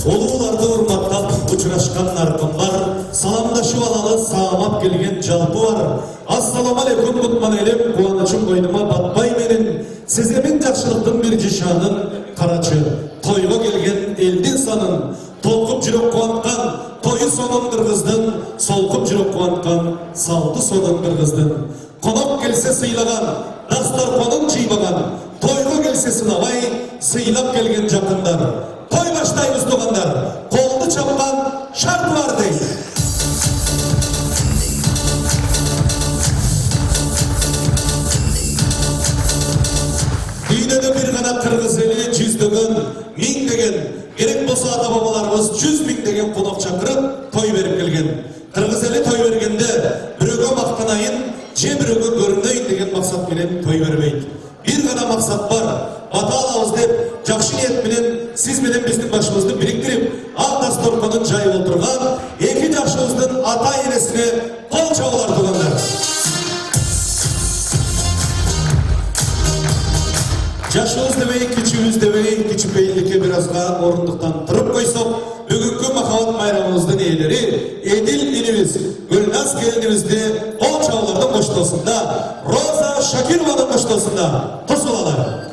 Улууларды урматтап учурашкан наркым бар. Саламдашып алалы саамап келген жалпы бар. Ассаламу алейкум кутман элем, кубанычым койнума батпай менен. Сизге мен жакшылыктын бир жишанын карачы. Тойго келген элдин санын толкуп жүрөк кубанткан тойу сонун кыргыздын, солкуп жүрөк кубанткан салты сонун кыргыздын. Конок келсе сыйлаган, дастарханын жыйбаган, тойго келсе сынабай, сыйлап келген жакындар. Той баштайбыз тугандар, колду чапкан шарт бар дейт. Дүйнөдө бир гана кыргыз эли жүздөгөн, миңдеген, керек болсо ата бабаларыбыз 100 000 деген конок чакырып той берип келген. Кыргыз эли той бергенде бирөөгө мактанайын, же бирөөгө көрүнөйүн деген максат менен той бербейт. Бир гана максат бар. Бата алабыз деп, жакшы ниет менен сиз менен биздин башыбызды бириктирип, ак дасторконун жайып отурган эки жашыбыздын ата энесине кол чабуулар тугандар. Жашыбыз дебей, кичибиз дебей, кичипейиликке бир азга орундуктан туруп койсок, бүгүнкү махабат майрамыбыздын ээлери Эдил инибиз, Гүлназ келинибизди кол чабуулардан коштоосунда, Роза Шакированын коштоосунда тосулалар.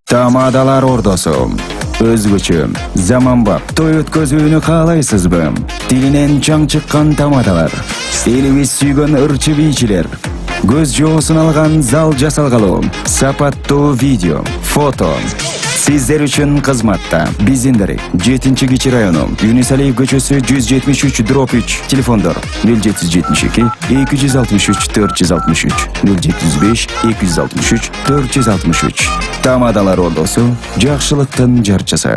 Тамадалар ордосу. Өзгөчө, заманбап той өткөзүүнү каалайсызбы? Тилинен чаң чыккан тамадалар. Элибиз сүйгөн ырчы бийчилер. Көз жоосун алган зал жасалгалуу. Сапаттуу видео, фото. Сиздер үчүн кызматта. Биздин 7-Кичи району, Юнусалиев көчөсү 173/3. Телефондор 0772 263 463 075 263 463. Тамадалар ордосу, жакшылыктын жарчысы.